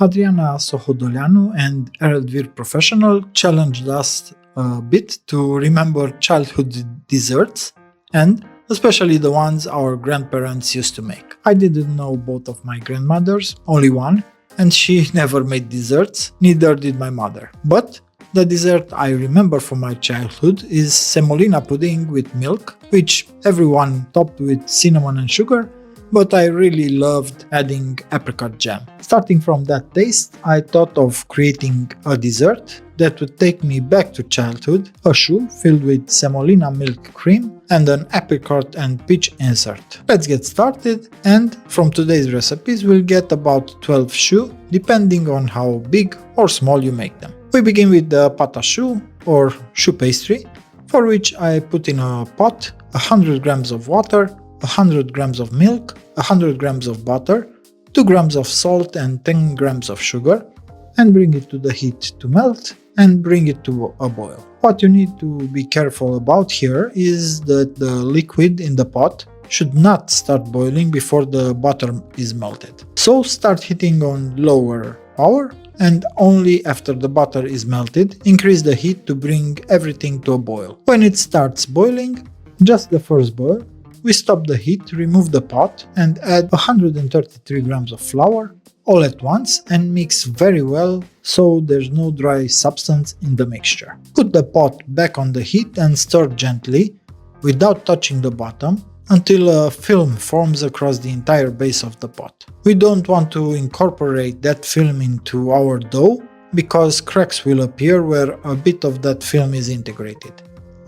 Adriana Sohodoleanu and Erelvir Professional challenged us a bit to remember childhood desserts and especially the ones our grandparents used to make. I didn't know both of my grandmothers, only one, and she never made desserts, neither did my mother. But the dessert I remember from my childhood is semolina pudding with milk, which everyone topped with cinnamon and sugar, but I really loved adding apricot jam. Starting from that taste, I thought of creating a dessert that would take me back to childhood, a choux filled with semolina milk cream and an apricot and peach insert. Let's get started, and from today's recipes we'll get about 12 choux, depending on how big or small you make them. We begin with the pâte à choux or choux pastry, for which I put in a pot 100 grams of water, 100 grams of milk, 100 grams of butter, 2 grams of salt and 10 grams of sugar, and bring it to the heat to melt and bring it to a boil. What you need to be careful about here is that the liquid in the pot should not start boiling before the butter is melted. So start heating on lower power, and only after the butter is melted, increase the heat to bring everything to a boil. When it starts boiling, just the first boil, we stop the heat, remove the pot and add 133 grams of flour all at once and mix very well so there's no dry substance in the mixture. Put the pot back on the heat and stir gently without touching the bottom until a film forms across the entire base of the pot. We don't want to incorporate that film into our dough because cracks will appear where a bit of that film is integrated.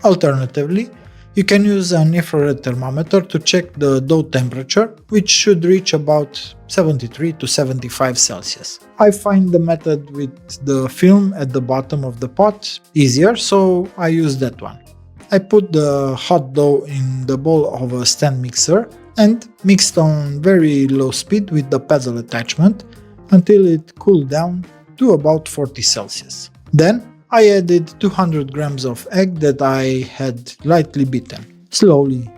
Alternatively, you can use an infrared thermometer to check the dough temperature, which should reach about 73 to 75 Celsius. I find the method with the film at the bottom of the pot easier, so I use that one. I put the hot dough in the bowl of a stand mixer and mixed on very low speed with the paddle attachment until it cooled down to about 40 Celsius. Then I added 200 grams of egg that I had lightly beaten. Slowly,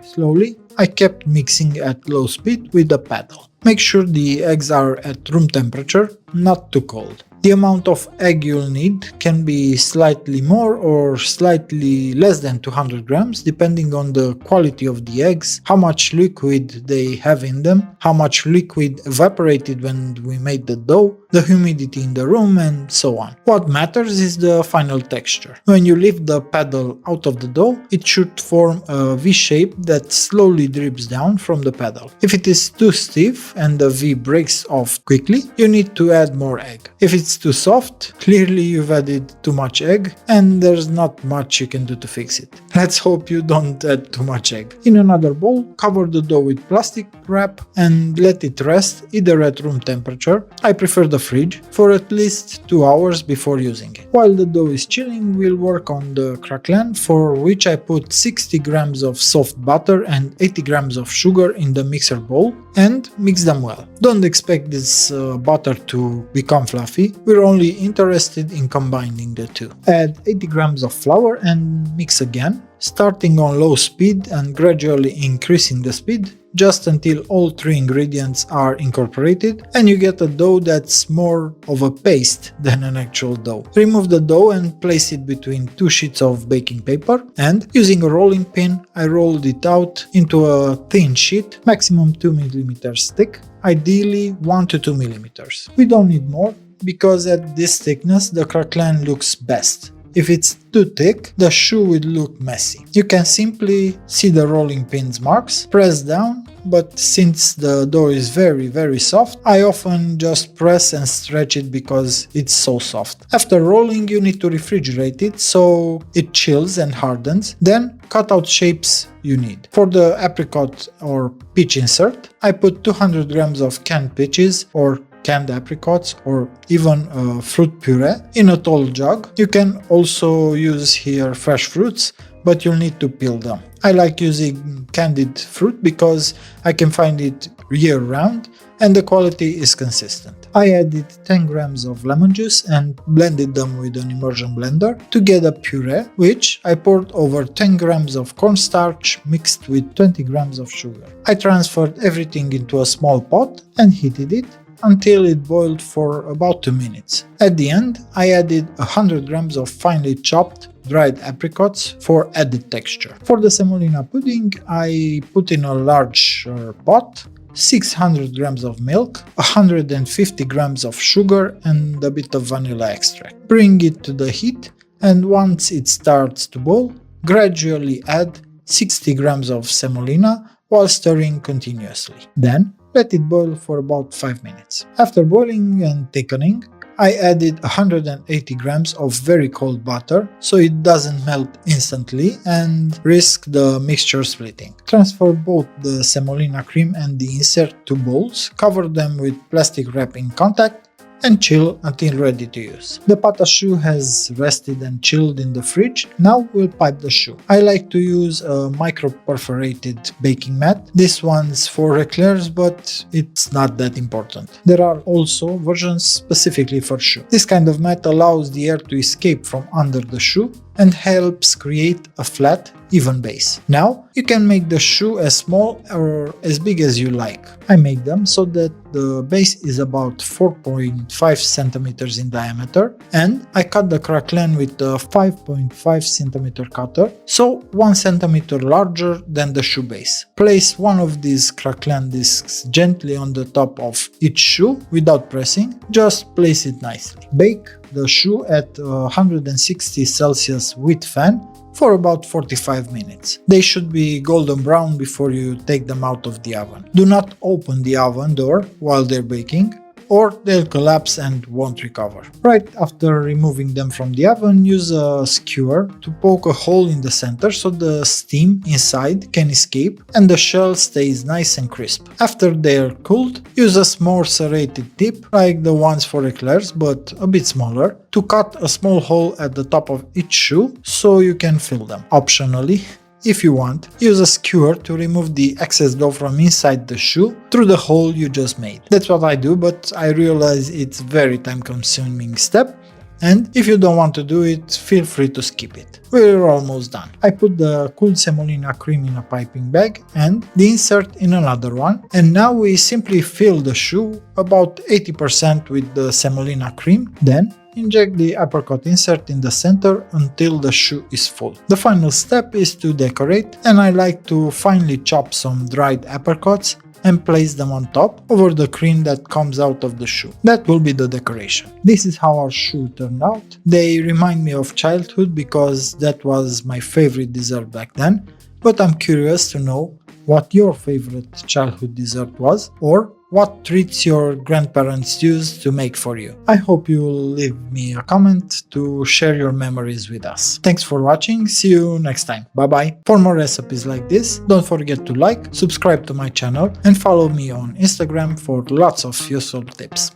I kept mixing at low speed with the paddle. Make sure the eggs are at room temperature, not too cold. The amount of egg you'll need can be slightly more or slightly less than 200 grams depending on the quality of the eggs, how much liquid they have in them, how much liquid evaporated when we made the dough, the humidity in the room, and so on. What matters is the final texture. When you lift the paddle out of the dough, it should form a V shape that slowly drips down from the paddle. If it is too stiff and the V breaks off quickly, you need to add more egg. If it's too soft, clearly you've added too much egg and there's not much you can do to fix it. Let's hope you don't add too much egg. In another bowl, cover the dough with plastic wrap and let it rest either at room temperature, I prefer the fridge, for at least 2 hours before using it. While the dough is chilling, we'll work on the craquelin, for which I put 60 grams of soft butter and 80 grams of sugar in the mixer bowl and mix them well. Don't expect this butter to become fluffy, we're only interested in combining the two. Add 80 grams of flour and mix again, starting on low speed and gradually increasing the speed just until all 3 ingredients are incorporated and you get a dough that's more of a paste than an actual dough. Remove the dough and place it between 2 sheets of baking paper, and using a rolling pin I rolled it out into a thin sheet, maximum 2 mm thick, ideally 1 to 2 mm. We don't need more because at this thickness the craquelin looks best. If it's too thick, the choux will look messy. You can simply see the rolling pin's marks, press down, but since the dough is very soft, I often just press and stretch it because it's so soft. After rolling, you need to refrigerate it so it chills and hardens, then cut out shapes you need. For the apricot or peach insert, I put 200 grams of canned peaches or canned apricots or even fruit puree in a tall jug. You can also use here fresh fruits, but you'll need to peel them. I like using candied fruit because I can find it year-round and the quality is consistent. I added 10 grams of lemon juice and blended them with an immersion blender to get a puree, which I poured over 10 grams of cornstarch mixed with 20 grams of sugar. I transferred everything into a small pot and heated it until it boiled for about 2 minutes. At the end, I added 100 grams of finely chopped dried apricots for added texture. For the semolina pudding, I put in a large pot 600 grams of milk, 150 grams of sugar and a bit of vanilla extract. Bring it to the heat, and once it starts to boil, gradually add 60 grams of semolina while stirring continuously. Then let it boil for about 5 minutes. After boiling and thickening, I added 180 grams of very cold butter so it doesn't melt instantly and risk the mixture splitting. Transfer both the semolina cream and the insert to bowls, cover them with plastic wrap in contact, and chill until ready to use. The pâte à choux has rested and chilled in the fridge. Now we'll pipe the choux. I like to use a micro-perforated baking mat. This one's for eclairs, but it's not that important. There are also versions specifically for choux. This kind of mat allows the air to escape from under the choux and helps create a flat, even base. Now you can make the choux as small or as big as you like. I make them so that the base is about 4.5 centimeters in diameter, and I cut the craquelin with a 5.5 centimeter cutter, so 1 centimeter larger than the choux base. Place one of these craquelin discs gently on the top of each choux without pressing, just place it nicely. Bake the choux at 160 Celsius with fan for about 45 minutes. They should be golden brown before you take them out of the oven. Do not open the oven door while they're baking, or they'll collapse and won't recover. Right after removing them from the oven, use a skewer to poke a hole in the center so the steam inside can escape and the shell stays nice and crisp. After they're cooled, use a more serrated tip, like the ones for eclairs but a bit smaller, to cut a small hole at the top of each choux so you can fill them. Optionally, if you want, use a skewer to remove the excess dough from inside the choux through the hole you just made. That's what I do, but I realize it's a very time-consuming step, and if you don't want to do it, feel free to skip it. We're almost done. I put the cooled semolina cream in a piping bag and the insert in another one, and now we simply fill the choux about 80% with the semolina cream, then inject the apricot insert in the center until the choux is full. The final step is to decorate, and I like to finely chop some dried apricots and place them on top over the cream that comes out of the choux. That will be the decoration. This is how our choux turned out. They remind me of childhood because that was my favorite dessert back then, but I'm curious to know what your favorite childhood dessert was, or what treats your grandparents used to make for you. I hope you'll leave me a comment to share your memories with us. Thanks for watching, see you next time, bye bye. For more recipes like this, don't forget to like, subscribe to my channel and follow me on Instagram for lots of useful tips.